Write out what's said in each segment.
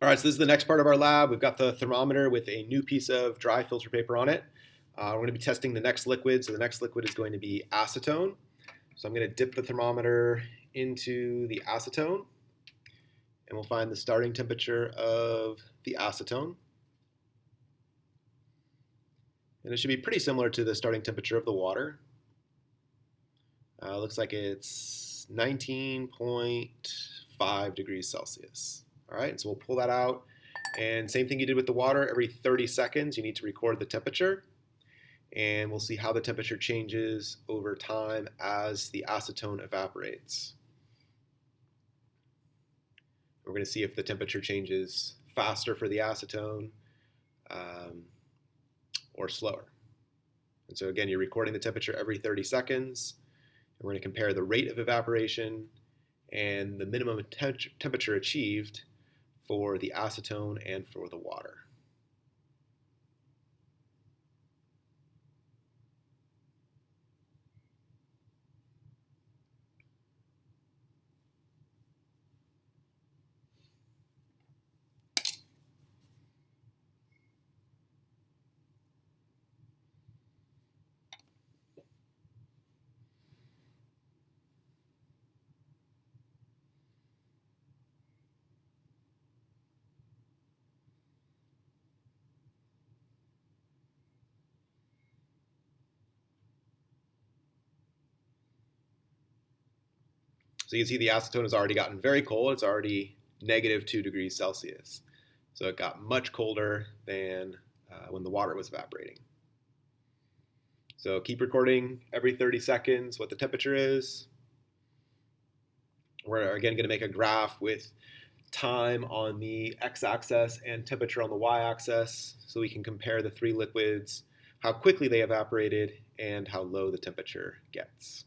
All right, so this is the next part of our lab. We've got the thermometer with a new piece of dry filter paper on it. We're going to be testing the next liquid. So the next liquid is going to be acetone. So I'm going to dip the thermometer into the acetone, and we'll find the starting temperature of the acetone. And it should be pretty similar to the starting temperature of the water. Looks like it's 19.5 degrees Celsius. All right, so we'll pull that out. And same thing you did with the water, every 30 seconds you need to record the temperature. And we'll see how the temperature changes over time as the acetone evaporates. We're going to see if the temperature changes faster for the acetone or slower. And so again, you're recording the temperature every 30 seconds. And we're going to compare the rate of evaporation and the minimum temperature achieved for the acetone and for the water. So you can see the acetone has already gotten very cold. It's already negative 2 degrees Celsius. So it got much colder than when the water was evaporating. So keep recording every 30 seconds what the temperature is. We're again going to make a graph with time on the x-axis and temperature on the y-axis so we can compare the three liquids, how quickly they evaporated, and how low the temperature gets.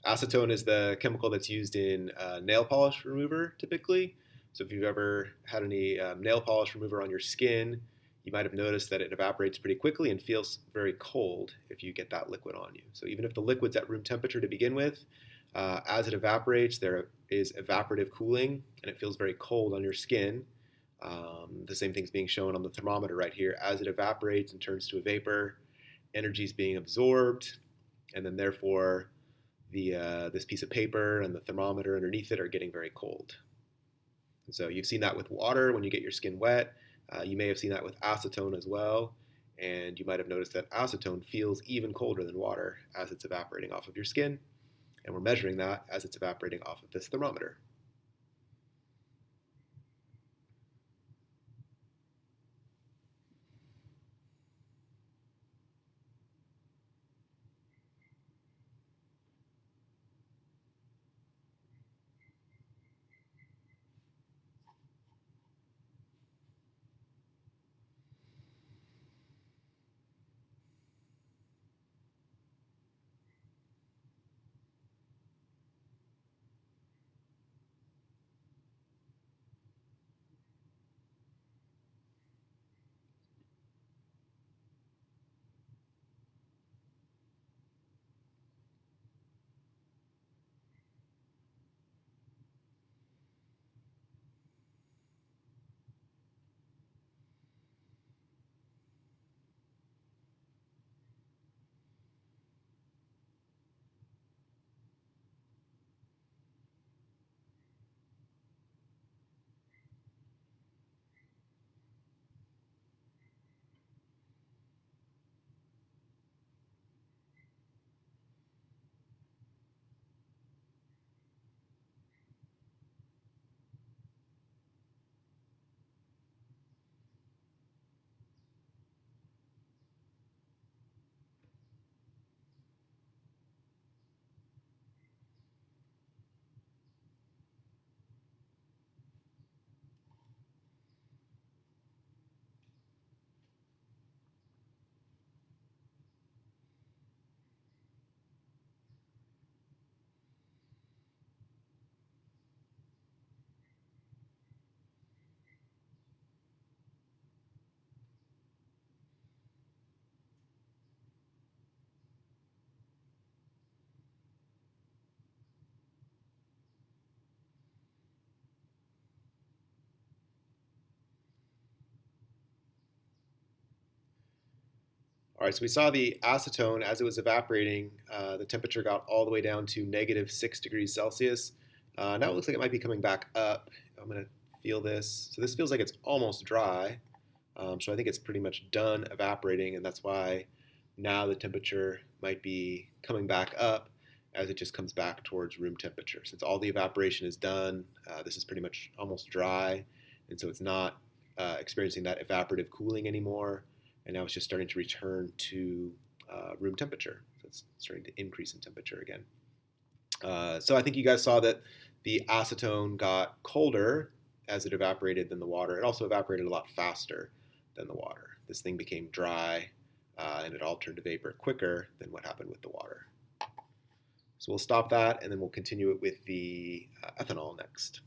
Acetone is the chemical that's used in nail polish remover typically. So if you've ever had any nail polish remover on your skin, you might have noticed that it evaporates pretty quickly and feels very cold if you get that liquid on you. So even if the liquid's at room temperature to begin with, as it evaporates, there is evaporative cooling and it feels very cold on your skin. The same thing's being shown on the thermometer right here. As it evaporates and turns to a vapor, energy is being absorbed, and then therefore this piece of paper and the thermometer underneath it are getting very cold. And so you've seen that with water when you get your skin wet. You may have seen that with acetone as well. And you might have noticed that acetone feels even colder than water as it's evaporating off of your skin. And we're measuring that as it's evaporating off of this thermometer. All right, so we saw the acetone as it was evaporating, the temperature got all the way down to -6 degrees Celsius. Now it looks like it might be coming back up. I'm going to feel this. So this feels like it's almost dry. So I think it's pretty much done evaporating, and that's why now the temperature might be coming back up as it just comes back towards room temperature. Since all the evaporation is done, this is pretty much almost dry, and so it's not experiencing that evaporative cooling anymore, and now it's just starting to return to room temperature. So it's starting to increase in temperature again. So I think you guys saw that the acetone got colder as it evaporated than the water. It also evaporated a lot faster than the water. This thing became dry and it all turned to vapor quicker than what happened with the water. So we'll stop that and then we'll continue it with the ethanol next.